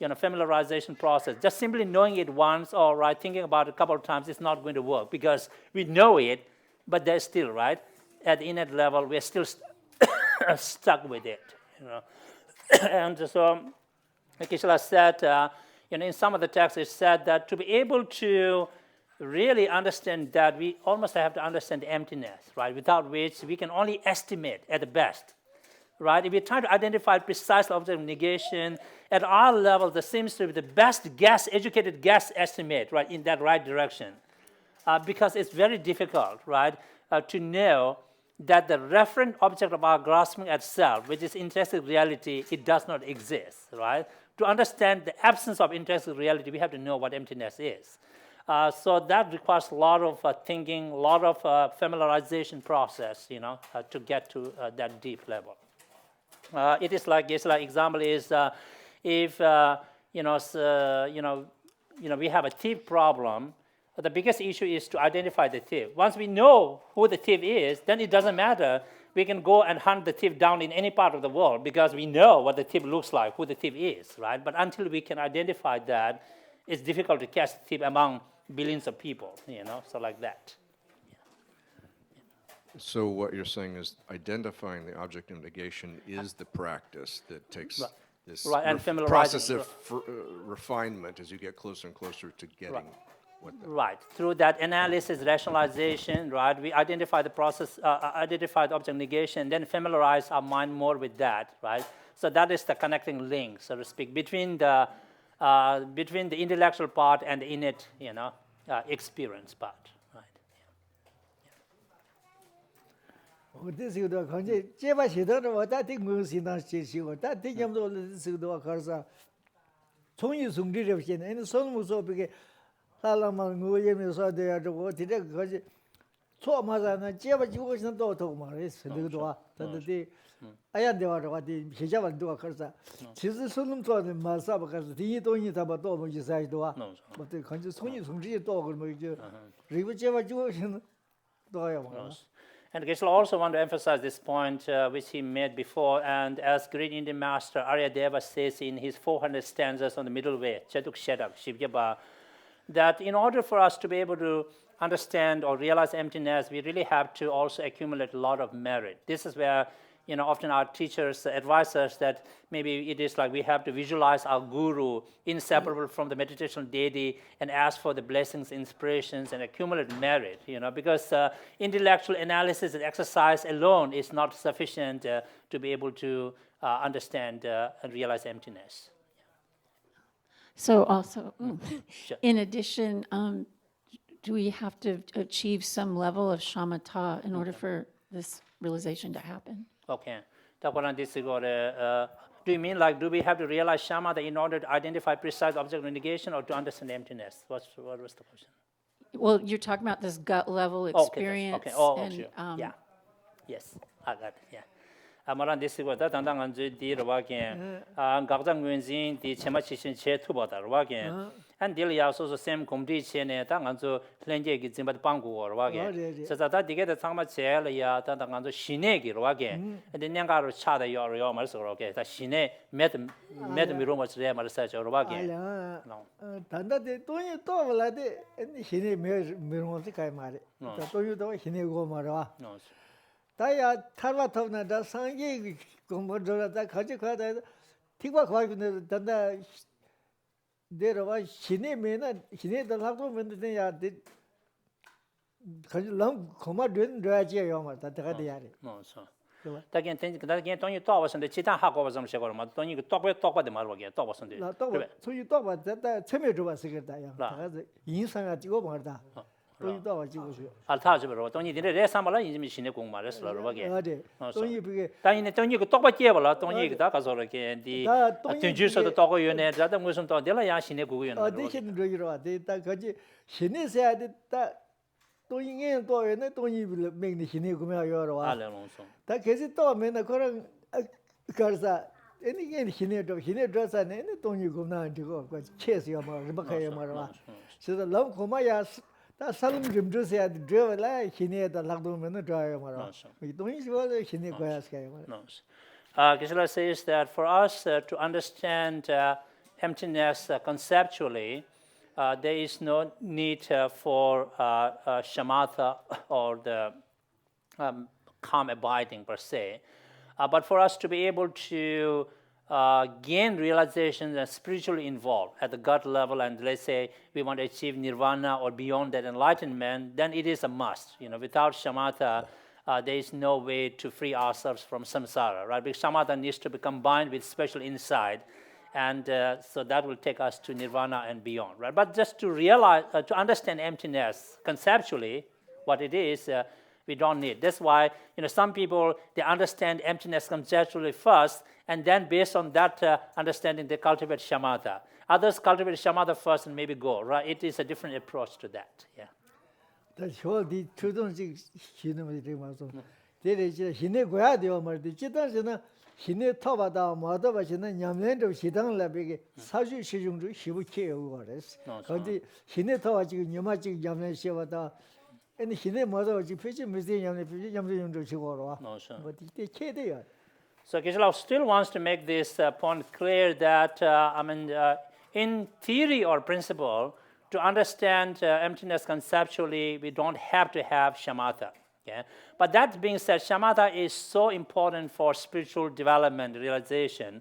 familiarization process. Just simply knowing it once or thinking about it a couple of times is not going to work, because we know it, but there's still, right, at the innate level, we're still stuck with it, you know. And so, like Geshe said, in some of the texts, it said that to be able to really understand that, we almost have to understand the emptiness, right, without which we can only estimate at the best, right? If we try to identify precise object of negation, at our level, there seems to be the best guess, educated guess estimate, right, in that right direction, because it's very difficult, right, to know that the referent object of our grasping at self, which is intrinsic reality, it does not exist, right? To understand the absence of intrinsic reality, we have to know what emptiness is. So that requires a lot of thinking, a lot of familiarization process, to get to that deep level. It is like Geshe example is if we have a thief problem. The biggest issue is to identify the thief. Once we know who the thief is, then it doesn't matter. We can go and hunt the thief down in any part of the world because we know what the thief looks like, who the thief is, right? But until we can identify that, it's difficult to catch the thief among billions of people, so like that. So what you're saying is identifying the object of negation is the practice that takes this and process of refinement as you get closer and closer to getting what that Right. Through that analysis, rationalization, right, we identify the process, identify the object negation, then familiarize our mind more with that, right? So that is the connecting link, so to speak, between the intellectual part and the innate, experience part, right? 어디서도 간제 제바 시도는 왔다 띵무신다 시시고 다 띵점도 어디서도 가서 총이 숨리려 없이는 애는 손무서 비게 살라만 누워면서 돼야 되고 뒤에 거기 초마자는 제바 지고 있는 또 말했어. 너도 와. 근데 아야데와로 와디 시자만 누가 가서 지스 손님 좋아하는 마사바 가서 뒤에 돈이 잡아 또 뭐지 사이도 와. 뭐 간제 손이 숨리 또 그러면 이제 리브 제바 지고 있는 또야 뭐. And Geshe also want to emphasize this point which he made before, and as great Indian master Aryadeva says in his 400 stanzas on the middle way, Cheduk Shedak Shivjaba, that in order for us to be able to understand or realize emptiness, we really have to also accumulate a lot of merit. This is where often our teachers advise us that maybe it is like we have to visualize our guru inseparable from the meditational deity and ask for the blessings, inspirations, and accumulate merit, because intellectual analysis and exercise alone is not sufficient to be able to understand and realize emptiness. So also, Sure. in addition, do we have to achieve some level of shamatha in order for this realization to happen? Okay. Do you mean do we have to realize shamatha in order to identify precise object negation or to understand emptiness? What was the question? Well, you're talking about this gut level experience. Okay. Oh, and, sure. Yeah. Yes, I got it. Yeah. 아마란 디스고 다 당당한 주디 로바게 각장 nguyên 디 체마치신 제투보다 로바게 한 딜이야소서 샘 곰디 체네 당한주 렌제기 짐바드 방고 로바게 자자다 디게다 상마 제알이야 당한주 시내기 로바게 근데 냥가로 차다 요요 말서 로게 다 시내 메드 미로마스레 말사죠 로바게 알아 단다데 돈이 또 올라데 시내 미로마스 가이 말에 돈이 또 시내고 말아 다야 타르바토나 다 상기 공부들다 가지 가다 티과 과기는 단다 내려와 시내면은 시내들 하고 면데야 가지 람 고마된 라지야 말다 다가 돼야래 맞아 다긴 돈이 또 왔는데 지단 하고 와서 시작을 막 돈이 똑바로 말하게 또 왔는데 또 소유 또 왔다 처음에 들어왔을 거다야 다가 인상아 찍어 말다 돈이 또 와지고 알타즈로 돈이 되네 레사말라 이미 신의 공말했어 로바게 돈이 그게 다이네 돈이 그 똑바로 깨발라 돈이 다 가서 이렇게 디 튼주서도 떠고 요네 자다 무슨 또 될라야 신의 구구연 어디신 저기로 와대 딱 거기 신에서야 됐다 돈이 또 얘네 돈이 맹니 신의 구매하여 와 알레롱송 다 계속 또 맨날 그런 가서 애니게 신의 들어서네 돈이 구매한 저거 그 체스야 뭐 리바카야 말아 그래서 너무 고마야 다 사람 좀 주세요. 드라이버라 신에다 락도면은 드라이버 말아. 이 돈이 좋아서 신에 거야스가요 말아. Geshe says that for us to understand emptiness conceptually, there is no need for shamatha or the calm abiding per se. But for us to be able to gain realization and spiritually involved at the gut level, and let's say we want to achieve nirvana or beyond that enlightenment, then it is a must. Without shamatha, there is no way to free ourselves from samsara, right? Because shamatha needs to be combined with special insight, and so that will take us to nirvana and beyond, right? But just to realize, to understand emptiness conceptually, what it is, we don't need. That's why some people, they understand emptiness conceptually first, and then based on that understanding, they cultivate shamatha. Others cultivate shamatha first and maybe go, right? It is a different approach to that. Yeah. 다 저디 초동식 신음이 되게 많아서 대래 이제 신에 고야 돼요 말도 지단서는 신에 타바다 마다 바시는 냠nen도 시당 라베게 사주 시중도 시부케요 그랬어. 근데 신에 타와 지금 녀마 지금 냠nen 시와다 아니 신에 마다 지금 표지 무슨 냠nen 표지 냠nen 용도 시고로 와. 뭐 이때 캐돼요. So Geshe still wants to make this point clear that, in theory or principle, to understand emptiness conceptually, we don't have to have shamatha. Okay? But that being said, shamatha is so important for spiritual development, realization.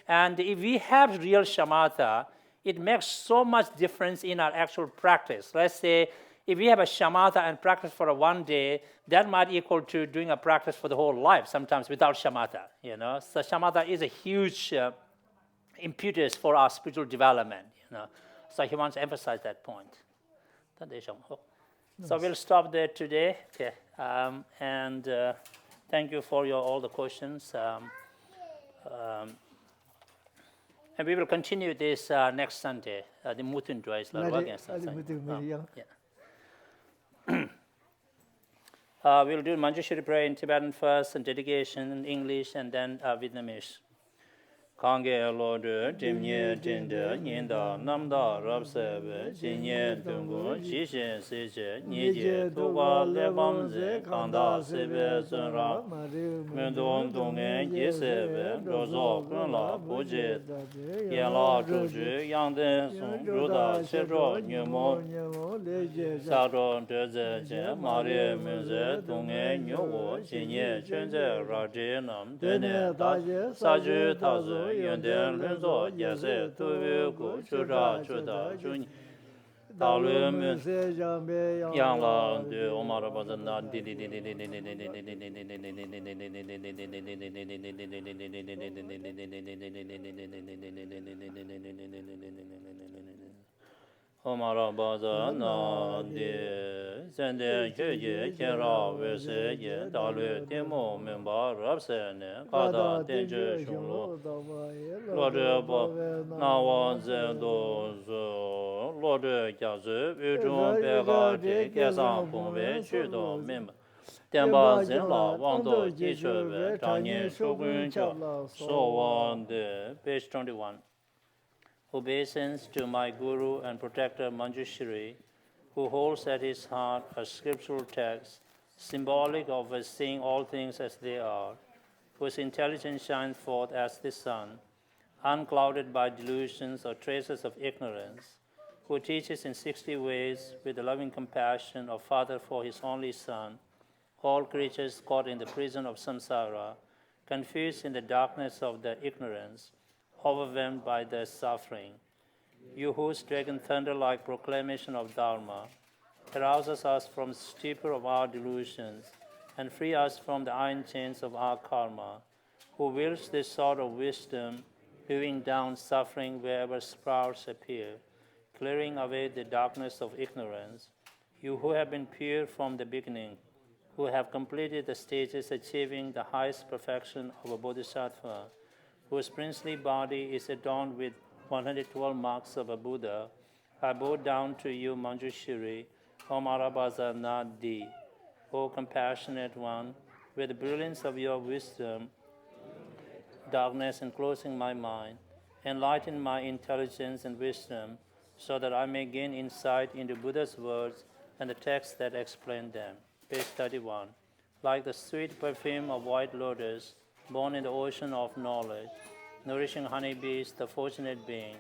And if we have real shamatha, it makes so much difference in our actual practice. Let's say if we have a shamatha and practice for one day, that might equal to doing a practice for the whole life, sometimes without shamatha, you know. So shamatha is a huge impetus for our spiritual development, you know. So he wants to emphasize that point. So we'll stop there today. Okay. And thank you for all the questions. And we will continue this next Sunday. The Mutun Drais. We'll do Manjushri prayer in Tibetan first, and dedication in English, and then Vietnamese. Kange lo de dimye dinde nyinda namda rabsebe jinye tungu jishe seje nije tuwa lebam ze kanda sebe zunra mendon donge jesebe rozo kunla puje yela chuju yangde sung ruda chedro nyumo sadro deze je mare menze donge nyowo jinye chenze raje nam dene saju tazu yönden lunzo Geshe tuvi gu chura chuda chuni dalu mun yang la de omara bazan na di di di di di di di di Omara baza na de sende ye kera vese ye dalu demo memba rapse ne kada tenje shunlo Lode bo na wan zen do zo lode kya ze udon pega de kesan pong ve chu do memba tenba zen la wang do ji che ve dang yin shu gun cha so wan de page 21. Obeisance to my Guru and Protector Manjushri, who holds at his heart a scriptural text symbolic of us seeing all things as they are, whose intelligence shines forth as the sun, unclouded by delusions or traces of ignorance, who teaches in 60 ways with the loving compassion of Father for his only Son, all creatures caught in the prison of samsara, confused in the darkness of their ignorance, overwhelmed by their suffering. You whose dragon thunder-like proclamation of Dharma arouses us from the stupor of our delusions and free us from the iron chains of our karma, who wields this sword of wisdom, hewing down suffering wherever sprouts appear, clearing away the darkness of ignorance. You who have been pure from the beginning, who have completed the stages achieving the highest perfection of a bodhisattva, whose princely body is adorned with 112 marks of a Buddha, I bow down to you, Manjushri, O Marabaza Nadi, O compassionate one, with the brilliance of your wisdom, darkness enclosing my mind, enlighten my intelligence and wisdom, so that I may gain insight into Buddha's words and the texts that explain them. Page 31. Like the sweet perfume of white lotus, born in the ocean of knowledge, nourishing honeybees, the fortunate being,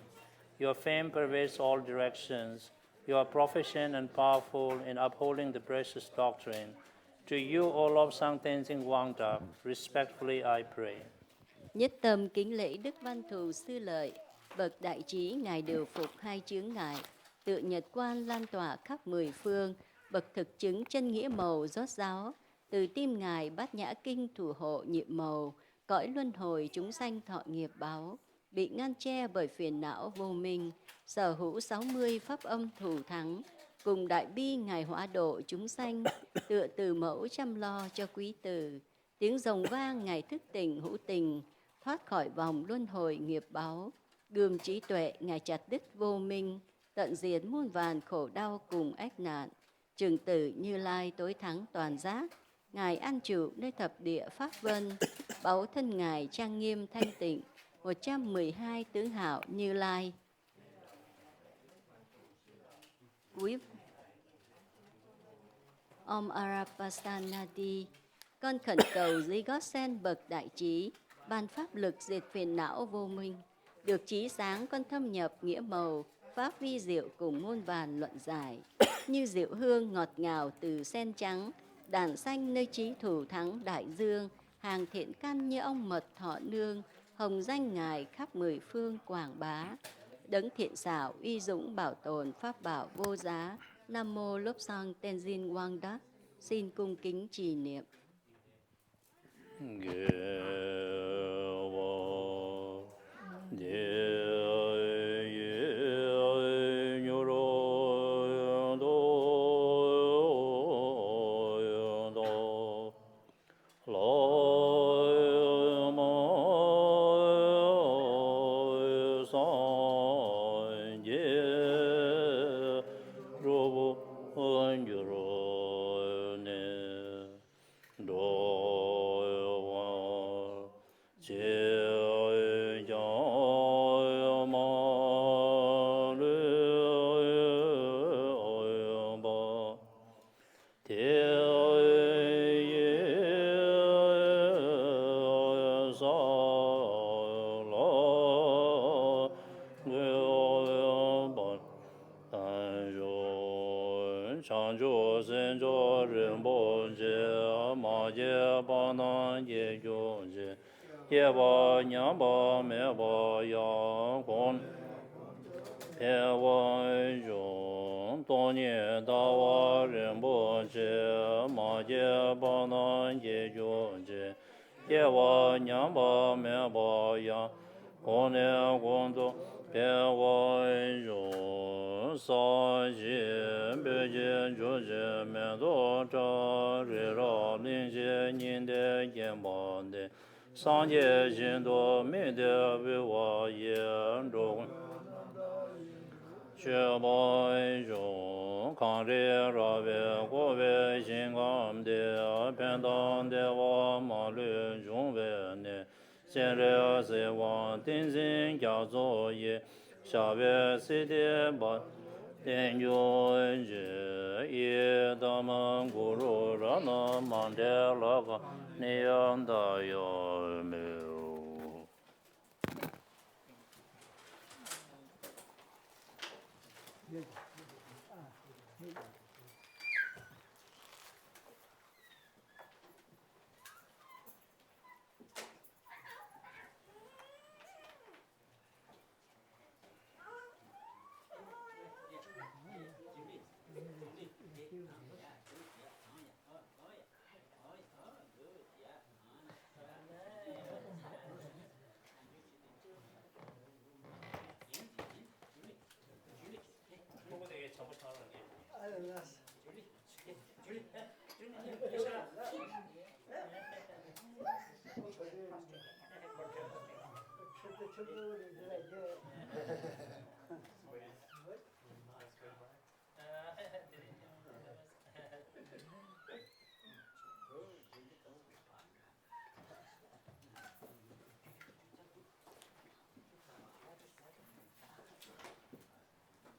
your fame pervades all directions. You are proficient and powerful in upholding the precious doctrine. To you, O Lord Sang Tenzing Wangda, respectfully I pray. Nhất tâm kính lễ Đức Văn Thù Sư Lợi, bậc đại trí ngài điều phục hai chướng ngại, tự nhật quan lan tỏa khắp mười phương, bậc thực chứng chân nghĩa màu rót giáo, từ tim ngài bát nhã kinh thủ hộ nhiệm màu, cõi luân hồi chúng sanh thọ nghiệp báo, bị ngăn che bởi phiền não vô minh, sở hữu 60 pháp âm thủ thắng, cùng đại bi ngài hóa độ chúng sanh, tựa từ mẫu chăm lo cho quý tử, tiếng rồng vang ngài thức tỉnh hữu tình, thoát khỏi vòng luân hồi nghiệp báo, gươm trí tuệ ngài chặt đứt vô minh, tận diệt muôn vàn khổ đau cùng ách nạn, trường tử Như Lai tối thắng toàn giác, ngài an trụ nơi thập địa pháp vân, báu thân ngài trang nghiêm thanh tịnh, 112 tướng hảo Như Lai. Quý Om Arapasanadi, con khẩn cầu dưới gót sen bậc đại trí, ban pháp lực diệt phiền não vô minh, được trí sáng con thâm nhập nghĩa màu, pháp vi diệu cùng muôn vàn luận giải, như diệu hương ngọt ngào từ sen trắng, đàn xanh nơi trí thủ thắng đại dương, hàng thiện căn như ông mật thọ nương, hồng danh ngài khắp mười phương quảng bá. Đấng thiện xảo, uy dũng bảo tồn, pháp bảo vô giá. Nam mô Lobsang Tenzin Wangdak. Xin cung kính trì niệm.